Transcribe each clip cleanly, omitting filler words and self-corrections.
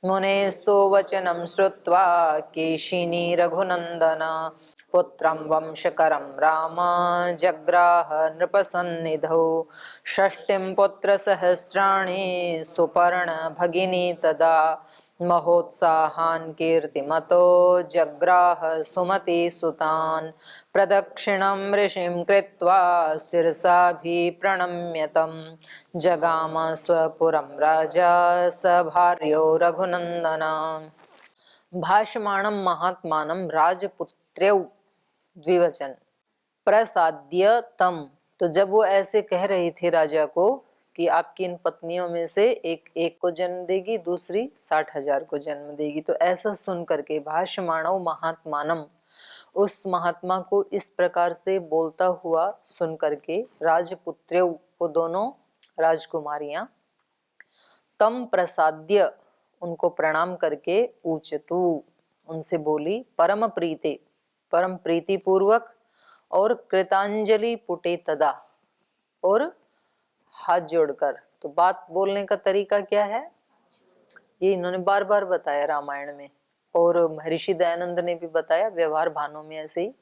मुनेस्तु वचनं श्रुत्वा केशिनी रघुनंदन पुत्रं वंशकरं राम जग्राह नृपसन्निधौ षष्टिं पुत्रसहस्राणि सुपर्ण भगिनी तदा महोत्साहान् कीर्तिमतो जग्राह सुमति सुतान् प्रदक्षिणं ऋषिं कृत्वा शिरसाभिप्रणम्यतं जगाम स्वपुरं राजा स भार्यो रघुनंदना भाषमाणं महात्मानं राजपुत्र्यौ द्विवचन प्रसाद्य तम। तो जब वो ऐसे कह रही थी राजा को कि आपकी इन पत्नियों में से एक एक को जन्म देगी, दूसरी 60,000 को जन्म देगी, तो ऐसा सुन करके भाषमाणव महात्मानम, उस महात्मा को इस प्रकार से बोलता हुआ सुन करके राजपुत्र्यौ, वो दोनों राजकुमारियां, तम प्रसाद्य, उनको प्रणाम करके, ऊचतु, उनसे बोली, परम प्रीते, परम प्रीति पूर्वक, और कृतांजलि पुटे तदा, और हाथ जोड़कर। तो बात बोलने का तरीका क्या है, ये इन्होंने बार बार बताया रामायण में, और महर्षि दयानंद ने भी बताया व्यवहार भानों में ऐसे ही,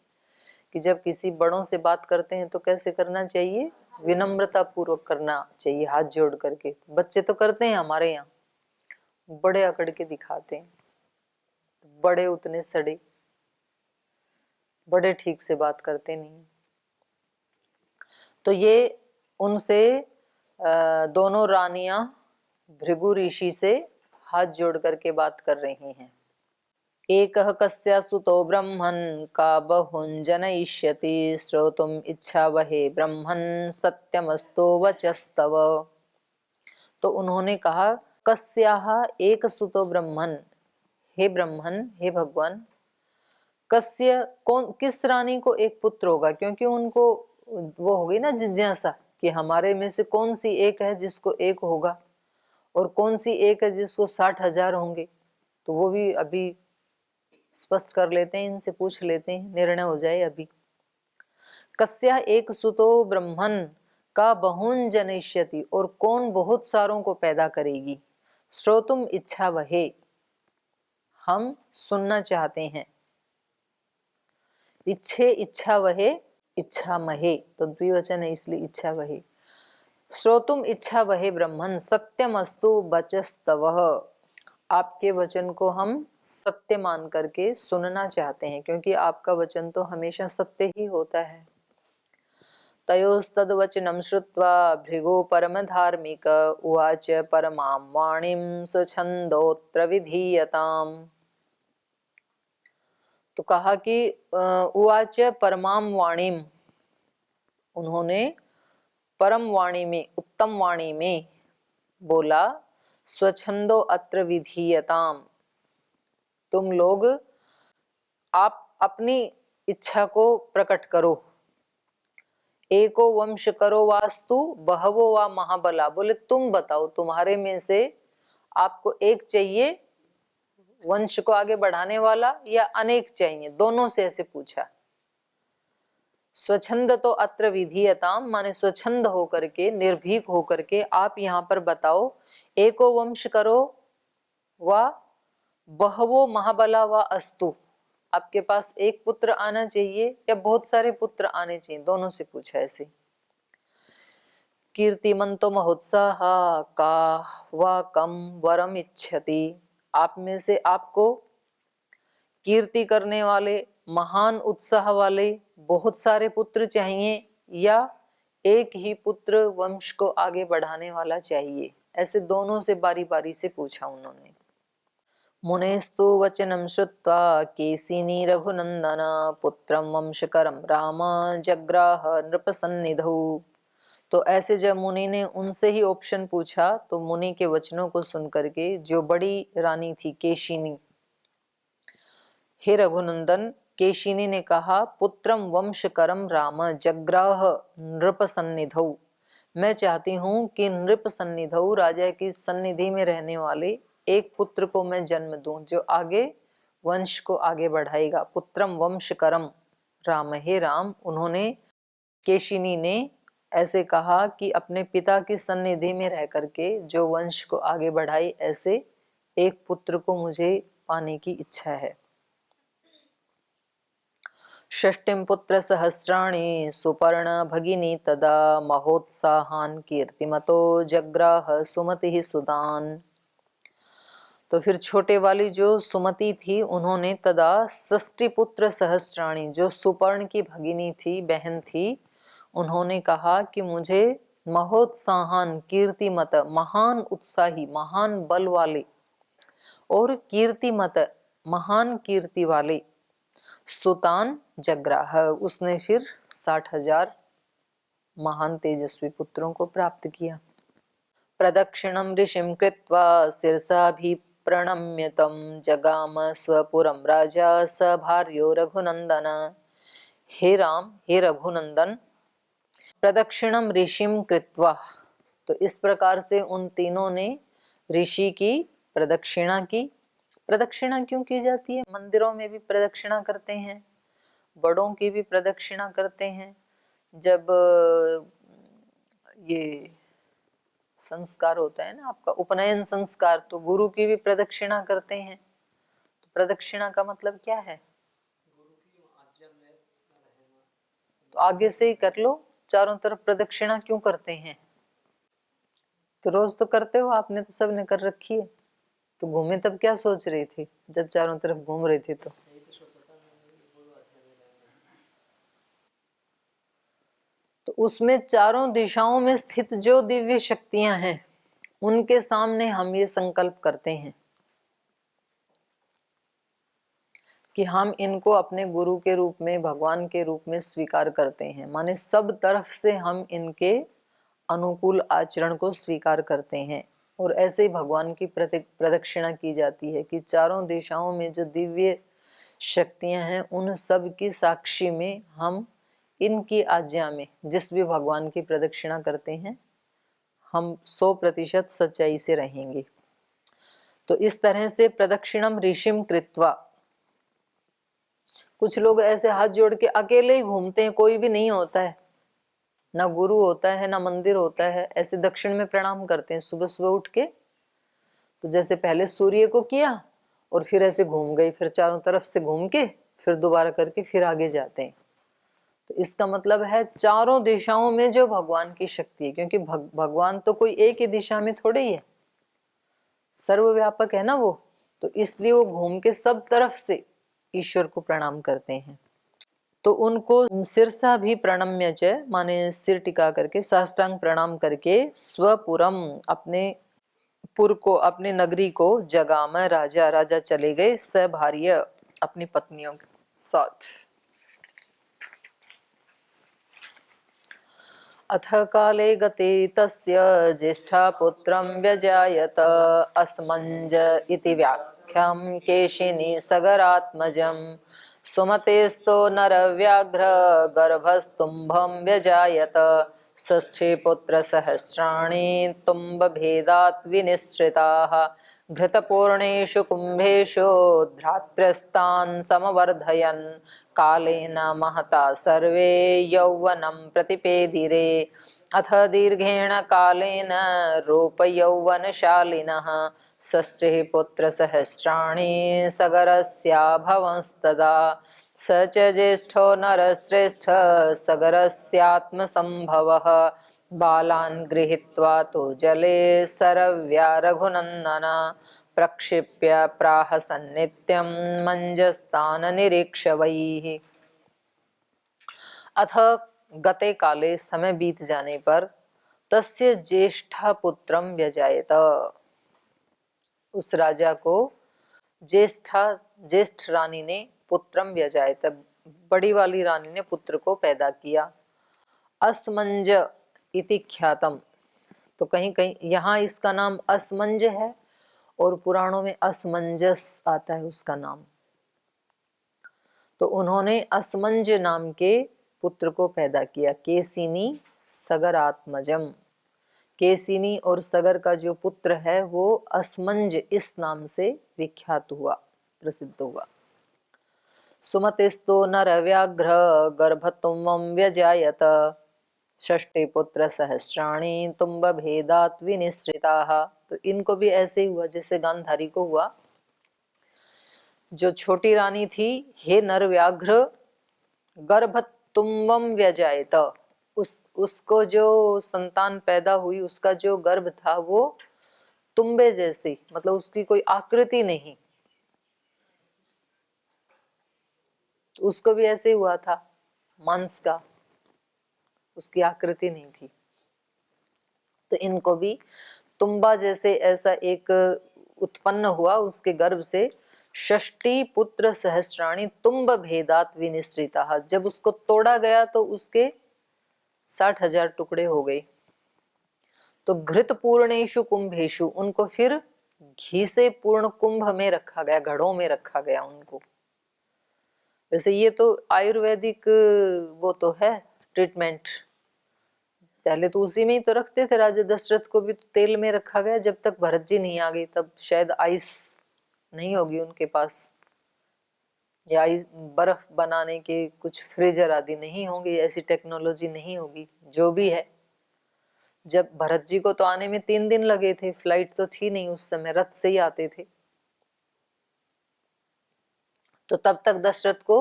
कि जब किसी बड़ों से बात करते हैं तो कैसे करना चाहिए, विनम्रता पूर्वक करना चाहिए, हाथ जोड़ करके। बच्चे तो करते हैं हमारे यहाँ, बड़े अकड़ के दिखाते हैं, बड़े उतने सड़े, बड़े ठीक से बात करते नहीं। तो ये उनसे दोनों रानियां भृगु ऋषि से हाथ जोड़ करके बात कर रही हैं। एकः कस्य सुतो ब्रह्मन् का बहुन जनयिष्यति श्रोतुम इच्छा वहे ब्रह्मन् सत्यमस्तो वचस्तव। तो उन्होंने कहा, कस्याः एक सुतो ब्रह्मन्, हे ब्रह्मन, हे भगवान, कस्य, कौन, किस रानी को एक पुत्र होगा, क्योंकि उनको वो हो गई ना जिज्ञासा कि हमारे में से कौन सी एक है जिसको एक होगा, और कौन सी एक है जिसको 60,000 होंगे। तो वो भी अभी स्पष्ट कर लेते हैं, इनसे पूछ लेते हैं, निर्णय हो जाए अभी। कस्या एक सुतो ब्रह्मन का बहुन जनिष्यति, और कौन बहुत सारों को पैदा करेगी। श्रोतुम इच्छा वहे, हम सुनना चाहते हैं। इच्छे इच्छा वहे, इच्छा महे, तो द्विवचन है इसलिए इच्छा वहे। श्रोतुम इच्छा वहे ब्रह्मन सत्यमस्तु वचस्तवः, आपके वचन को हम सत्य मान करके सुनना चाहते हैं, क्योंकि आपका वचन तो हमेशा सत्य ही होता है। तयोस्तद्वचनं श्रुत्वा भृगु परम धार्मिक उवाच परमां वाणीं स्वछंदोत्र विधीयताम्। तो कहा कि उवाच परमाम वाणीम, उन्होंने परम वाणी में, उत्तम वाणी में बोला, स्वछंदो अत्र विधीयताम, तुम लोग आप अपनी इच्छा को प्रकट करो। एको वंश करो वास्तु बहवो वा महाबला, बोले तुम बताओ, तुम्हारे में से आपको एक चाहिए वंश को आगे बढ़ाने वाला, या अनेक चाहिए, दोनों से ऐसे पूछा। स्वच्छंद तो अत्र विधीयताम, माने स्वच्छंद होकर के, निर्भीक होकर के आप यहाँ पर बताओ, एको वंश करो वा बहवो महाबला वा अस्तु, आपके पास एक पुत्र आना चाहिए या बहुत सारे पुत्र आने चाहिए, दोनों से पूछा ऐसे। कीर्तिमंतो महोत्साह का वा कम वरम इच्छति, आप में से आपको कीर्ति करने वाले, महान उत्साह वाले बहुत सारे पुत्र चाहिए, या एक ही पुत्र वंश को आगे बढ़ाने वाला चाहिए, ऐसे दोनों से बारी बारी से पूछा उन्होंने। मुनेस्तु वचनं श्रुत्वा केसिनी रघुनंदन पुत्रं वंशकरं राम जग्राह नृपसन्निधौ। तो ऐसे जब मुनि ने उनसे ही ऑप्शन पूछा, तो मुनि के वचनों को सुनकर के जो बड़ी रानी थी केशिनी, हे रघुनंदन, केशिनी ने कहा, पुत्रम वंशकरम राम जग्राह नृप सन्निधौ, मैं चाहती हूँ कि नृप सन्निधौ, राजा की सन्निधि में रहने वाले एक पुत्र को मैं जन्म दूं, जो आगे वंश को आगे बढ़ाएगा। पुत्रम वंशकरम राम, हे राम, उन्होंने, केशिनी ने ऐसे कहा कि अपने पिता की सन्निधि में रह करके जो वंश को आगे बढ़ाए, ऐसे एक पुत्र को मुझे पाने की इच्छा है। षष्टिम पुत्र सहस्राणि सुपर्ण भगिनी तदा महोत्साहान कीर्तिमतो जग्राह सुमति सुदान। तो फिर छोटे वाली जो सुमति थी उन्होंने तदा षष्टि पुत्र सहस्राणी, जो सुपर्ण की भगिनी थी, बहन थी, उन्होंने कहा कि मुझे महोत्साहन कीर्तिमत, महान उत्साही, महान बल वाले, और कीर्तिमत, महान कीर्ति वाले, सुतान जग्राह, उसने फिर 60,000 महान तेजस्वी पुत्रों को प्राप्त किया। प्रदक्षिणं ऋषिं कृत्वा शिरसाभिप्रणम्य तं जगाम स्वपुरं राजा स भार्यो रघुनंदन। हे राम, हे रघुनंदन, प्रदक्षिणम ऋषिं कृत्वा, तो इस प्रकार से उन तीनों ने ऋषि की प्रदक्षिणा की। प्रदक्षिणा क्यों की जाती है? मंदिरों में भी प्रदक्षिणा करते हैं, बड़ों की भी प्रदक्षिणा करते हैं। जब ये संस्कार होता है ना आपका, उपनयन संस्कार, तो गुरु की भी प्रदक्षिणा करते हैं। तो प्रदक्षिणा का मतलब क्या है? तो आगे से ही कर लो, चारों तरफ प्रदक्षिणा क्यों करते हैं? तो रोज तो करते हो आपने, तो सबने कर रखी है। तो घूमे तब क्या सोच रही थी जब चारों तरफ घूम रही थी? तो उसमें चारों दिशाओं में स्थित जो दिव्य शक्तियां हैं उनके सामने हम ये संकल्प करते हैं कि हम इनको अपने गुरु के रूप में, भगवान के रूप में स्वीकार करते हैं। माने सब तरफ से हम इनके अनुकूल आचरण को स्वीकार करते हैं। और ऐसे ही भगवान की प्रदक्षिणा की जाती है कि चारों दिशाओं में जो दिव्य शक्तियां हैं उन सब की साक्षी में हम इनकी आज्ञा में जिस भी भगवान की प्रदक्षिणा करते हैं हम 100% सच्चाई से रहेंगे। तो इस तरह से प्रदक्षिणम ऋषिम कृत्वा, कुछ लोग ऐसे हाथ जोड़ के अकेले ही घूमते हैं, कोई भी नहीं होता है, ना गुरु होता है ना मंदिर होता है, ऐसे दक्षिण में प्रणाम करते हैं सुबह सुबह उठ के। तो जैसे पहले सूर्य को किया और फिर ऐसे घूम गए, फिर चारों तरफ से घूम के फिर दोबारा करके फिर आगे जाते हैं। तो इसका मतलब है चारों दिशाओं में जो भगवान की शक्ति है, क्योंकि भगवान तो कोई एक ही दिशा में थोड़े ही है, सर्वव्यापक है ना वो। तो इसलिए वो घूम के सब तरफ से ईश्वर को प्रणाम करते हैं। तो उनको सिरसा भी प्रणम्य च, माने सिर टिका करके, साष्टांग प्रणाम करके, स्वपुरम, अपने पुर को, अपने नगरी को, जगाम, राजा, राजा चले गए, सभार्य, अपनी पत्नियों के साथ। अथ काले गते तस्य ज्येष्ठा पुत्रं व्यजायत अस्मंज इति व्याख्यां केशिनी सगरात्मजं। सुमतेस्तो नरव्याघ्र गर्भस्तुम्भं व्यजायत षष्ठे पुत्र सहस्राणि तुम्बभेदात् विनिश्रिताः। घृतपूर्णेषु कुम्भेषु धात्र्यस्तान् समवर्धयन् कालेन महता सर्वे यौवनं प्रतिपेदिरे। अथ दीर्घेण कालेन रूपयौवनशालिनः षष्ठे पुत्रसहस्राणि सगरस्याभवंस्तदा। स च ज्येष्ठो नरश्रेष्ठ सगरस्यात्मसंभवः। बालान् गृहीत्वा तु जले सरव्या रघुनन्दन प्रक्षिप्य प्राह सन्नित्यं मञ्जस्तान् निरीक्षवैः। अथ गते काले, समय बीत जाने पर, तस्य ज्येष्ठा पुत्रम व्यजायत, उस राजा को ज्येष्ठ रानी ने पुत्रम व्यजायत, बड़ी वाली रानी ने पुत्र को पैदा किया। असमंज इति ख्यातम, तो कहीं कहीं यहाँ इसका नाम असमंज है और पुराणों में असमंजस आता है उसका नाम। तो उन्होंने असमंज नाम के पुत्र को पैदा किया। केसिनी सगरात्मजम, केसिनी और सगर का जो पुत्र है वो असमंज इस नाम से विख्यात हुआ, प्रसिद्ध हुआ। सुमतिस्तो नरव्याघ्र गर्भतुम्बं व्यजायत षष्ठे पुत्र सहस्राणि तुम्बभेदात् विनिश्रिताः। तो इनको भी ऐसे ही हुआ जैसे गांधारी को हुआ। जो छोटी रानी थी, हे नर व्याघ्र गर्भ तुम्बम व्यजायत, उसको जो संतान पैदा हुई उसका जो गर्भ था वो तुम्बे जैसी, मतलब उसकी कोई आकृति नहीं, उसको भी ऐसे हुआ था, मांस का, उसकी आकृति नहीं थी। तो इनको भी तुम्बा जैसे ऐसा एक उत्पन्न हुआ उसके गर्भ से। षष्टी पुत्र सहस्राणी तुम्ब भेदात विनिश्रिता, जब उसको तोड़ा गया तो उसके 60,000 टुकड़े हो गए। तो घृत पूर्णेशु कुंभेशु, उनको फिर घी से पूर्ण कुंभ में रखा गया, घड़ों में रखा गया उनको। वैसे ये तो आयुर्वेदिक वो तो है ट्रीटमेंट, पहले तो उसी में ही तो रखते थे। राजा दशरथ को भी तो तेल में रखा गया, जब तक भरत जी नहीं आ गई तब शायद आइस नहीं होगी उनके पास, या आइस बर्फ बनाने के कुछ फ्रीजर आदि नहीं होंगे, ऐसी टेक्नोलॉजी नहीं होगी। जो भी है, जब भरत जी को तो आने में 3 दिन लगे थे, फ्लाइट तो थी नहीं उस समय, रथ से ही आते थे। तो तब तक दशरथ को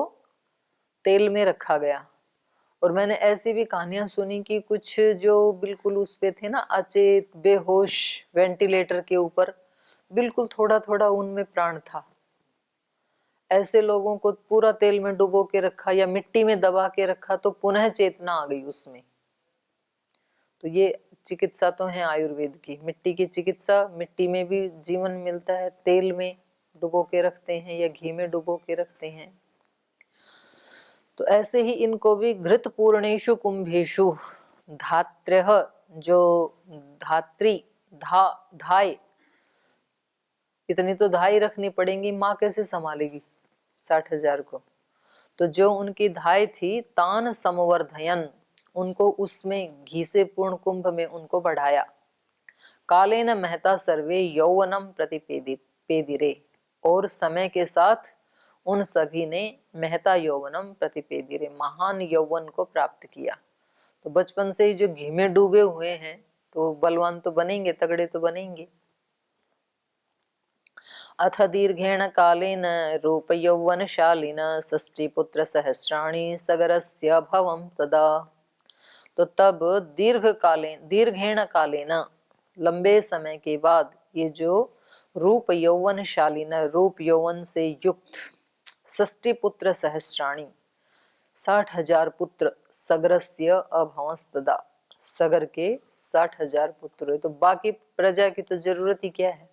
तेल में रखा गया। और मैंने ऐसी भी कहानियां सुनी कि कुछ जो बिल्कुल उस पे थे ना, अचेत बेहोश, वेंटिलेटर के ऊपर, बिल्कुल थोड़ा थोड़ा उनमें प्राण था, ऐसे लोगों को पूरा तेल में डुबो के रखा या मिट्टी में दबा के रखा तो पुनः चेतना आ गई उसमें। तो ये चिकित्सा तो है आयुर्वेद की, मिट्टी की चिकित्सा, मिट्टी में भी जीवन मिलता है, तेल में डुबो के रखते हैं या घी में डुबो के रखते हैं। तो ऐसे ही इनको भी घृत पूर्णेशु कुंभेशु धात्र्यः, जो धात्री धाय, इतनी तो धाई रखनी पड़ेगी, माँ कैसे संभालेगी 60,000 को। तो जो उनकी धाय थी, तान समवर्धयन, उनको उसमें घी से पूर्ण कुंभ में उनको बढ़ाया। कालेन महता सर्वे यौवनम प्रतिपेदिरे, और समय के साथ उन सभी ने महता यौवनम प्रतिपेदिरे, महान यौवन को प्राप्त किया। तो बचपन से ही जो घी में डूबे हुए हैं तो बलवान तो बनेंगे, तगड़े तो बनेंगे। अथ दीर्घेण कालेन रूप यौवनशालिन षष्ठी पुत्र सहस्राणि सगरस्य भवम तदा। तो तब दीर्घेण कालेन, लंबे समय के बाद, ये जो रूप यौवनशालिन, रूप यौवन से युक्त, षष्ठी पुत्र सहस्राणि, 60,000 पुत्र, सगरस्य अभवंस्तदा, सगर के 60,000 पुत्र हुए। तो बाकी प्रजा की तो जरूरत ही क्या है,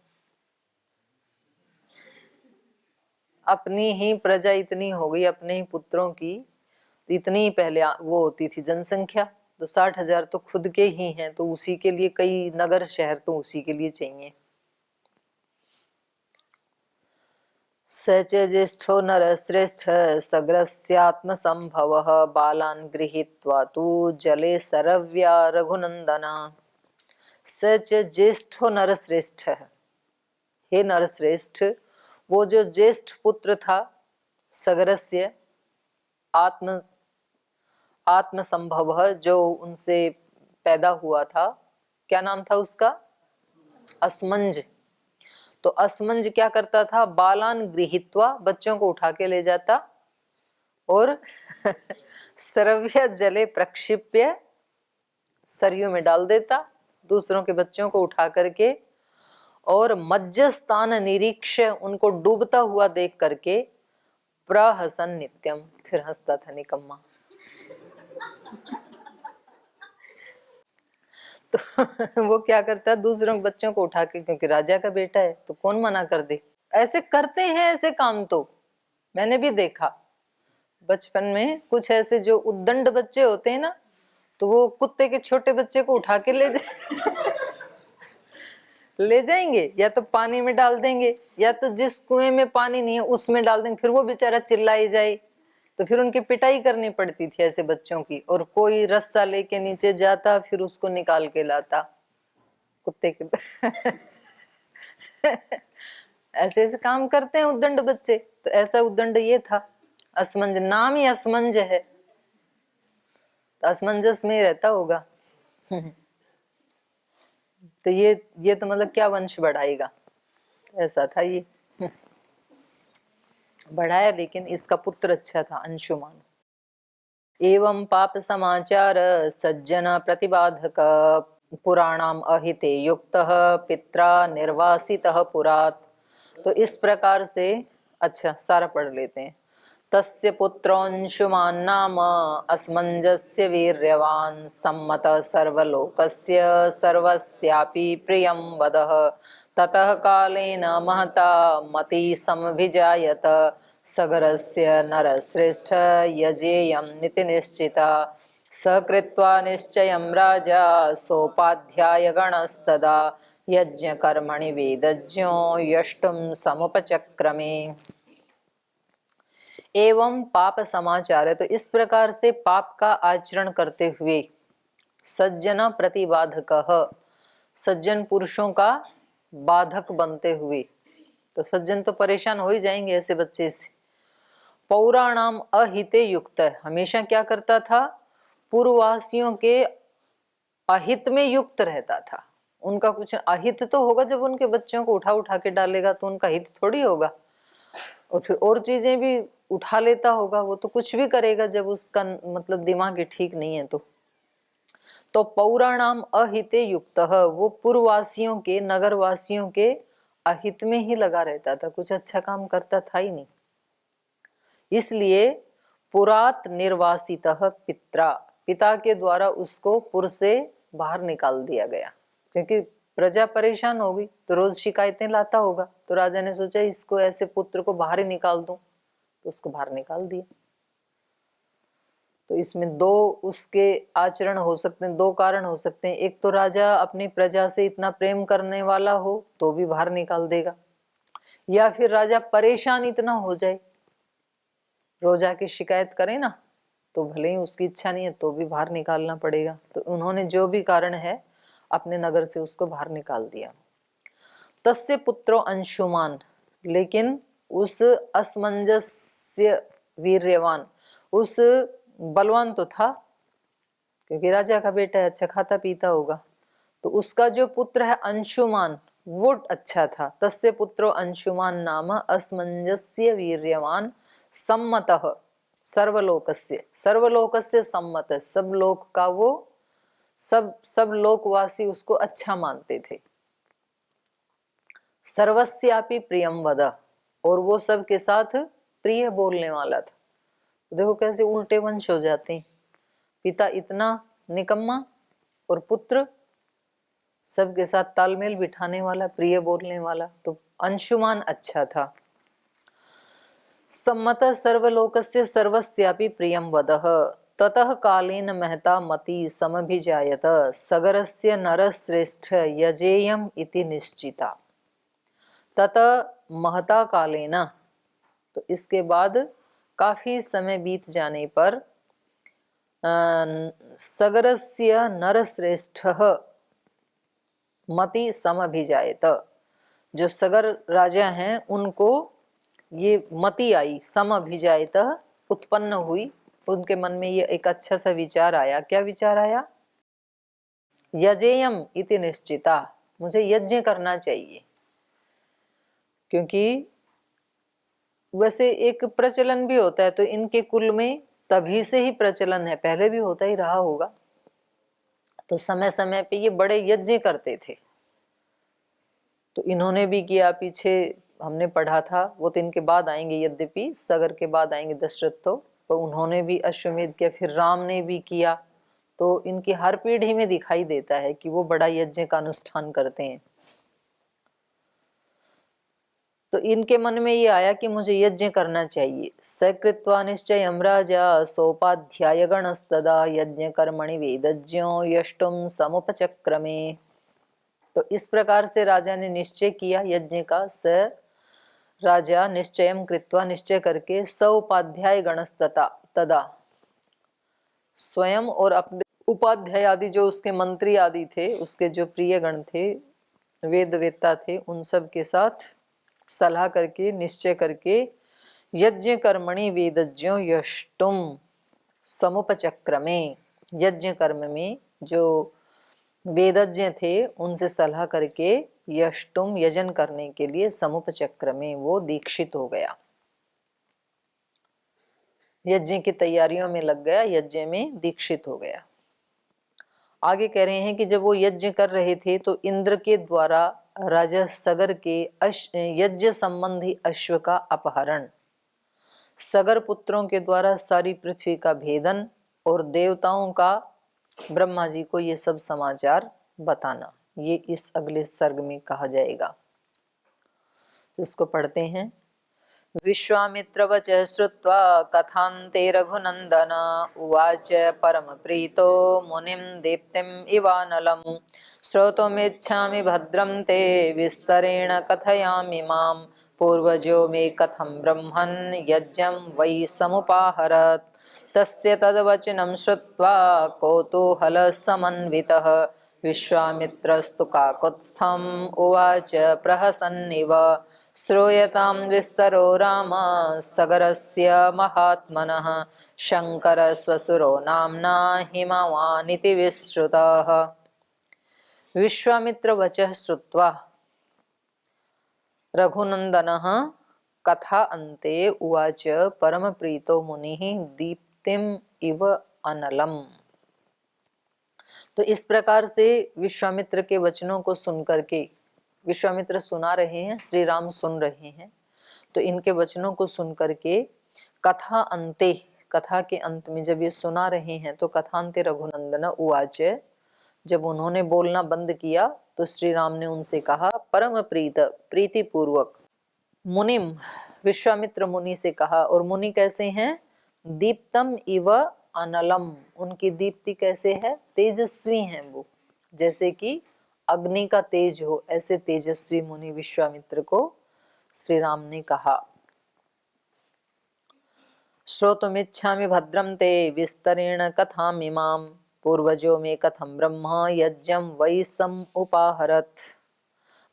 अपनी ही प्रजा इतनी हो गई, अपने ही पुत्रों की इतनी ही पहले वो होती थी जनसंख्या। तो 60,000 तो खुद के ही हैं, तो उसी के लिए कई नगर शहर तो उसी के लिए चाहिए। सच ज्येष्ठो नरश्रेष्ठ सग्रस्यात्म संभव बालान गृहीत्वा तु जले सरव्या रघुनंदन। सच ज्येष्ठो नरश्रेष्ठ, हे नरश्रेष्ठ, वो जो ज्येष्ठ पुत्र था सगरस्य, आत्म संभव, जो उनसे पैदा हुआ था, क्या नाम था उसका, असमंज। तो असमंज क्या करता था, बालान गृहीत्वा, बच्चों को उठा के ले जाता, और सरव्य जले प्रक्षिप्य, सरयू में डाल देता दूसरों के बच्चों को उठा करके, और मज्जस्तान निरीक्ष, उनको डूबता हुआ देख करके, प्रहसन नित्यम, फिर हंसता था निकम्मा। तो वो क्या करता है, दूसरों के बच्चों को उठा के, क्योंकि राजा का बेटा है तो कौन मना कर दे, ऐसे करते हैं ऐसे काम। तो मैंने भी देखा बचपन में, कुछ ऐसे जो उद्दंड बच्चे होते हैं ना, तो वो कुत्ते के छोटे बच्चे को उठा के ले जाएंगे, या तो पानी में डाल देंगे, या तो जिस कुएं में पानी नहीं है उसमें डाल देंगे, फिर वो बेचारा चिल्लाई जाए, तो फिर उनकी पिटाई करनी पड़ती थी ऐसे बच्चों की। और कोई रस्सा लेके नीचे जाता, फिर उसको निकाल के लाता कुत्ते के ऐसे ऐसे काम करते हैं उद्दंड बच्चे। तो ऐसा उद्दंड ये था, असमंज, नाम ही असमंज है, तो असमंजस में रहता होगा। तो ये तो मतलब क्या वंश बढ़ाएगा, ऐसा था ये। बढ़ाया, लेकिन इसका पुत्र अच्छा था अंशुमान। एवं पाप समाचार सज्जन प्रतिबाधक पुराणाम अहिते युक्तः पित्रा निर्वासितः पुरात। तो इस प्रकार से, अच्छा सारा पढ़ लेते हैं। तस्य पुत्रोऽंशुमान् नाम अस्मञ्जस्य वीर्यवान् सम्मत सर्वलोकस्य सर्वस्यापि प्रियं वदः। ततः कालेन महता मति समभिजायत सगरस्य नरश्रेष्ठ यजेयं निति निश्चिता। स कृत्वा निश्चयं राजा सोपाध्यायगणस्तदा यज्ञकर्मणि वेदज्ञो यष्टुं समुपचक्रमे। एवं पाप समाचार है, तो इस प्रकार से पाप का आचरण करते हुए सज्जन प्रतिबाधक, सज्जन पुरुषों का बाधक बनते हुए, तो सज्जन तो परेशान हो ही जाएंगे ऐसे बच्चे से। पौराणाम अहिते युक्त, हमेशा क्या करता था, पूर्ववासियों के अहित में युक्त रहता था। उनका कुछ अहित तो होगा, जब उनके बच्चों को उठा उठा के डालेगा तो उनका हित थोड़ी होगा। और फिर और चीजें भी उठा लेता होगा, वो तो कुछ भी करेगा जब उसका मतलब दिमाग ही ठीक नहीं है। तो पौराणाम अहिते युक्त, वो पूर्ववासियों के, नगरवासियों के अहित में ही लगा रहता था, कुछ अच्छा काम करता था ही नहीं। इसलिए पुरात निर्वासितः पित्रा, पिता के द्वारा उसको पुर से बाहर निकाल दिया गया, क्योंकि प्रजा परेशान हो गई तो रोज शिकायतें लाता होगा। तो राजा ने सोचा इसको ऐसे पुत्र को बाहर ही निकाल दूं, तो उसको बाहर निकाल दिया। तो इसमें दो उसके आचरण हो सकते हैं, दो कारण हो सकते हैं। एक तो राजा अपनी प्रजा से इतना प्रेम करने वाला हो तो भी बाहर निकाल देगा, या फिर राजा परेशान इतना हो जाए, रोज आके शिकायत करे ना, तो भले ही उसकी इच्छा नहीं है तो भी बाहर निकालना पड़ेगा। तो उन्होंने जो भी कारण है अपने नगर से उसको बाहर निकाल दिया। तस्य पुत्रो अंशुमान, लेकिन उस असमंजस्य वीर्यवान, उस बलवान तो था क्योंकि राजा का बेटा है, अच्छा खाता पीता होगा, तो उसका जो पुत्र है अंशुमान वो अच्छा था। तस्य पुत्रो अंशुमान नाम असमंजस्य वीर्यवान सम्मतः सर्वलोकस्य, सर्वलोकस्य सम्मत, सब लोक का वो, सब लोकवासी उसको अच्छा मानते थे। सर्वस्यापि प्रियम वद, और वो सब के साथ प्रिय बोलने वाला था। देखो कैसे उल्टे वंश हो जाते हैं, पिता इतना निकम्मा और पुत्र सबके साथ तालमेल बिठाने वाला, प्रिय बोलने वाला। तो अंशुमान अच्छा था। सम्मत सर्वलोकस्य सर्वस्यापि प्रियं वदः। ततः कालेन महता मति समभिजायत सगरस्य नरश्रेष्ठ यजेयम् इति निश्चिता। ततः महता कालेन, तो इसके बाद काफी समय बीत जाने पर सगरस्य नरश्रेष्ठः मति समभिजायत, जो सगर राजा हैं उनको ये मति आई, समभिजायत उत्पन्न हुई, उनके मन में ये एक अच्छा सा विचार आया। क्या विचार आया? यजेयम इति निश्चिता, मुझे यज्ञ करना चाहिए। क्योंकि वैसे एक प्रचलन भी होता है, तो इनके कुल में तभी से ही प्रचलन है, पहले भी होता ही रहा होगा। तो समय समय पे ये बड़े यज्ञ करते थे, तो इन्होंने भी किया। पीछे हमने पढ़ा था, वो तो इनके बाद आएंगे, यद्यपि सगर के बाद आएंगे दशरथ, तो उन्होंने भी अश्वमेध किया, फिर राम ने भी किया। तो इनकी हर पीढ़ी में दिखाई देता है कि वो बड़ा यज्ञ का अनुष्ठान करते हैं। तो इनके मन में ये आया कि मुझे यज्ञ करना चाहिए। सकृत्वा निश्चय राजा सोपाध्याय गणस्तदा यज्ञ कर्मणि वेदज्ञो यष्टुम समुपचक्रमे। तो इस प्रकार से राजा ने निश्चय किया यज्ञ का। स राजा निश्चयम कृत्वा, निश्चय करके, स उपाध्याय गणस्तता, तदा स्वयं और अपने उपाध्याय आदि जो उसके मंत्री आदि थे, उसके जो प्रिय गण थे, वेद वेत्ता थे, उन सब के साथ सलाह करके, निश्चय करके, यज्ञ कर्मणि वेदज्ञो यष्टुम समुपचक्रमे, यज्ञ कर्म में जो वेदज्ञ थे, उनसे सलाह करके यष्टुम यजन करने के लिए समुप चक्र में वो दीक्षित हो गया, यज्ञ की तैयारियों में लग गया, यज्ञ में दीक्षित हो गया। आगे कह रहे हैं कि जब वो यज्ञ कर रहे थे तो इंद्र के द्वारा राजा सगर के यज्ञ संबंधी अश्व का अपहरण, सगर पुत्रों के द्वारा सारी पृथ्वी का भेदन और देवताओं का ब्रह्मा जी को ये सब समाचार बताना, ये इस अगले सर्ग में कहा जाएगा। इसको पढ़ते हैं। विश्वामित्रवच श्रुत्वा कथान्ते रघुनंदन उवाच परम प्रीतो मुनिम दीप्तिम इवानलम् श्रोतुमिच्छामि भद्रं ते विस्तरेण कथयामि मां पूर्वजो मे कथं ब्रह्मन् यज्ञं वै समुपाहरत् तस्य तद्वचनं श्रुत्वा कौतूहलसमन्वितः विश्वामित्रस्तु काकुत्स्थम् उवाच प्रहसन्निव श्रूयतां विस्तरो राम सगरस्य महात्मनः शङ्करश्वशुरो नाम्ना हिमवानिति विश्रुतः। विश्वामित्र वचः श्रुत्वा रघुनन्दनः कथा अन्ते उवाच परम प्रीतो मुनिः दीप्तिम इव अनलम्। तो इस प्रकार से विश्वामित्र के वचनों को सुनकर के, विश्वामित्र सुना रहे हैं, श्री राम सुन रहे हैं, तो इनके वचनों को सुनकर के कथा अंते, कथा के अंत में जब ये सुना रहे हैं तो कथांते रघुनंदन उवाच, जब उन्होंने बोलना बंद किया तो श्री राम ने उनसे कहा परम प्रीत, प्रीति पूर्वक, मुनिम, विश्वामित्र मुनि से कहा। और मुनि कैसे हैं? दीप्तम इव अनलम, उनकी दीप्ति कैसे है? तेजस्वी हैं वो, जैसे कि अग्नि का तेज हो, ऐसे तेजस्वी मुनि विश्वामित्र को श्री राम ने कहा। श्रोतुमिच्छामि भद्रं ते विस्तरेण कथामिमां पूर्वजो मे कथं ब्रह्म यज्ञं वै समुपाहरत्।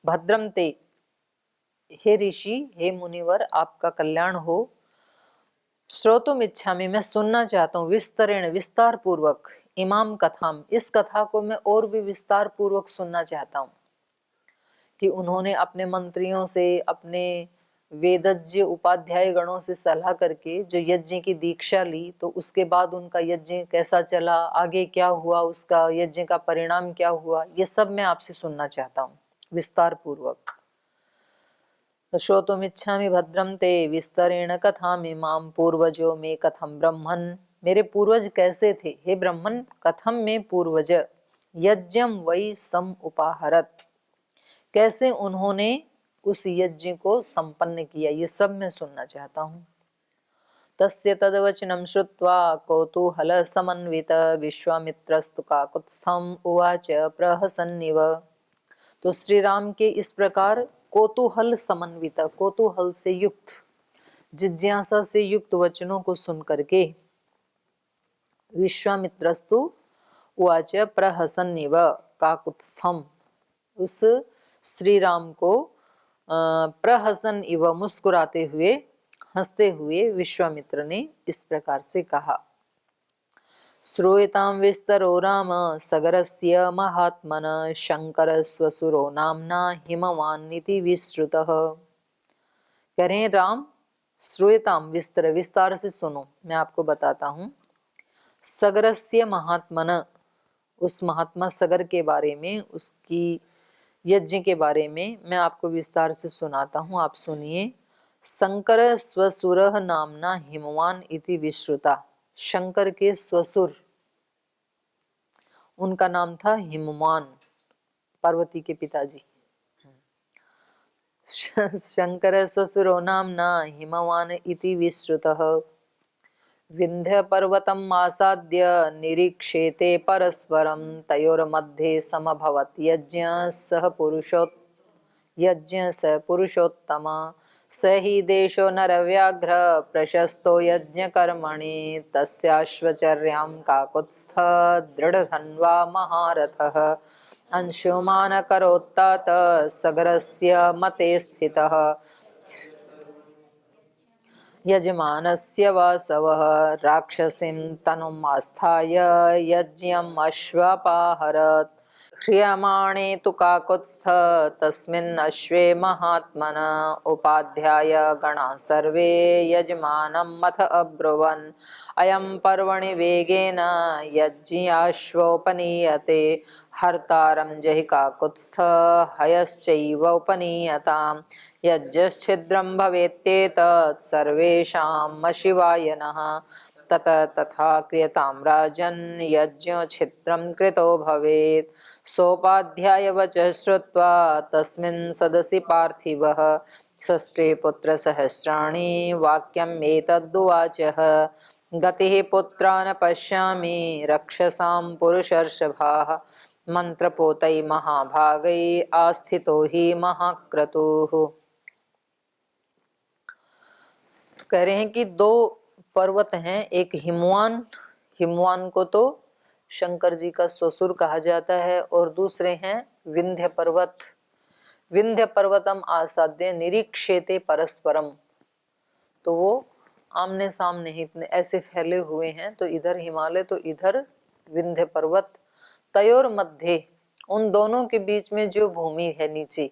भद्रम ते, हे ऋषि, हे मुनिवर, आपका कल्याण हो। श्रोतुम इच्छामि, मैं सुनना चाहता हूँ, विस्तरेण, विस्तार पूर्वक, इमाम कथाम, इस कथा को मैं और भी विस्तार पूर्वक सुनना चाहता हूँ कि उन्होंने अपने मंत्रियों से, अपने वेदज्ञ उपाध्याय गणों से सलाह करके जो यज्ञ की दीक्षा ली, तो उसके बाद उनका यज्ञ कैसा चला, आगे क्या हुआ, उसका यज्ञ का परिणाम क्या हुआ, ये सब मैं आपसे सुनना चाहता हूँ विस्तार पूर्वक। श्रोतुमिच्छामि भद्रं ते विस्तरेण कथामिमां पूर्वजो मे कथं ब्रह्मन्, मेरे पूर्वज कैसे थे, हे ब्रह्मन, कथम में पूर्वज, यज्ञम वै सम उपाहरत, कैसे उन्होंने उस यज्ञ को संपन्न किया, ये सब मैं सुनना चाहता हूँ। तस्य तद्वचनं श्रुत्वा कौतूहल समन्वित विश्वामित्रस्तु काकुत्स्थम् उवाच प्रहसन्निव। तो श्री राम के इस प्रकार कौतूहल समन्वित, कौतूहल से युक्त, जिज्ञासा से युक्त वचनों को सुन करके विश्वामित्रस्तु उवाच प्रहसन्निव काकुत्स्थम, उस श्री राम को प्रहसन इव, मुस्कुराते हुए, हंसते हुए विश्वामित्र ने इस प्रकार से कहा। श्रूयतां विस्तरो राम सगरस्य महात्मन शंकरश्वशुरो नाम्ना हिमवानिति विश्रुतः। कह रहे हैं राम, श्रूयताम, विस्तर, विस्तार से सुनो, मैं आपको बताता हूँ। सगरस्य महात्मन, उस महात्मा सगर के बारे में, उसकी यज्ञ के बारे में मैं आपको विस्तार से सुनाता हूँ, आप सुनिए। शंकर स्वसुर नामना हिमवान इति विश्रुता, शंकर के स्वसुर, उनका नाम था हिमवान, पार्वती के पिताजी। शंकर स्वसुरो नामना हिमवान इति विश्रुतः विंध्य पर्वतम् आसाद्य निरीक्षेते परस्परं तयोर्मध्ये समभवत् यज्ञ सह पुरुषोत्, यज्ञ स पुरुषोत्तम स हि देशो नरव्याघ्र प्रशस्तो यज्ञकर्मणि तस्याश्वचर्यां काकुत्स्थ दृढधन्वा महारथः अंशुमान करोत्तात सगरस्य मते स्थितः यजमानस्य वासवः राक्षसीं तनुम् आस्थाय यज्ञम् अश्वापाहरत् क्रियमाणे तु काकुत्स्थ तस्मिन् अश्वे महात्मन उपाध्याय गणा सर्वे यजमानं मथ अब्रुवन् अयं पर्वणि वेगेन यज्ञाश्वोपनीयते हर्तारं जहि काकुत्स्थ हयश्चैव उपनीयताम् यज्ञश्छिद्रं भवेत्येतत् सर्वेषां शिवाय नः तत तथा क्रियतां राजन् यज्ञछिद्रं कृतो भवेत् सोपाध्याय वचः श्रुत्वा तस्मिन् सदसि पार्थिवः षष्ठे पुत्रसहस्राणि वाक्यम् एतदुवाचः गतिः पुत्रान् पश्यामि रक्षसां पुरुषर्षभाः मंत्रपोतै महाभागै आस्थितो हि महाक्रतुः। कह रहे हैं कि दो पर्वत हैं, एक हिमवान, हिमवान को तो शंकर जी का ससुर कहा जाता है, और दूसरे हैं विंध्य पर्वत। विंध्य पर्वतम आसाद्य निरीक्षेते परस्परम, तो वो आमने सामने ही इतने ऐसे फैले हुए हैं, तो इधर हिमालय तो इधर विंध्य पर्वत। तयोर मध्य, उन दोनों के बीच में जो भूमि है नीचे,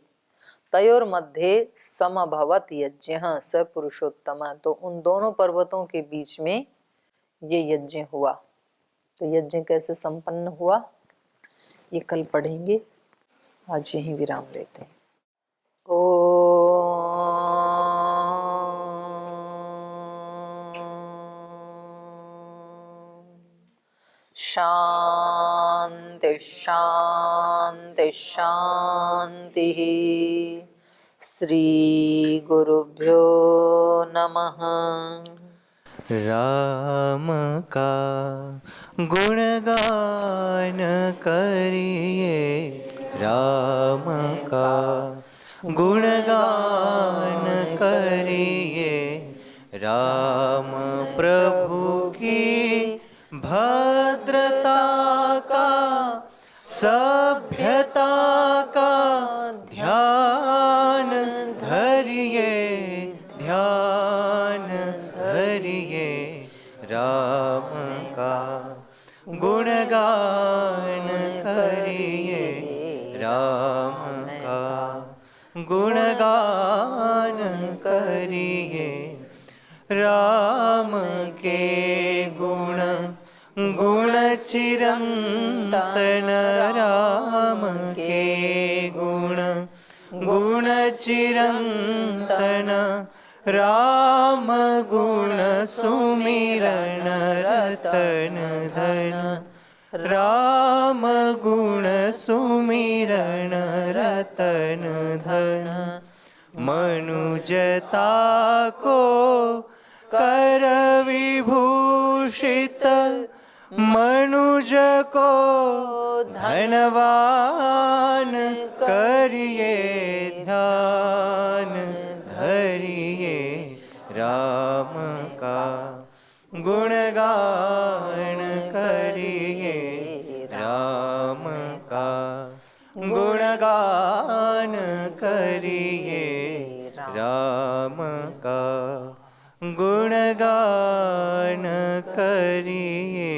तयोर मध्य समभवत यज्ञ स पुरुषोत्तम, तो उन दोनों पर्वतों के बीच में ये यज्ञ हुआ। तो यज्ञ कैसे संपन्न हुआ ये कल पढ़ेंगे, आज यहीं विराम लेते हैं। शांति शांति शांति। श्री गुरुभ्यो नमः। राम का गुणगान करिए, राम का गुणगान करिए, राम प्रभु की भद्रता का सभ्यता का ध्यान धरिए, ध्यान धरिए, राम का गुणगान करिए, राम का गुणगान करिए, राम के गुण गुण चिरंतन, राम के गुण गुण चिरंतन, राम गुण सुमिरन रतन धन, राम गुण सुमिरन रतन धन, मनुजता को कर विभूषित, मनुज को धनवान करिए, ध्यान धरिए, राम का गुणगान करिए, राम का गुणगान करिए, राम का गुणगान करिए।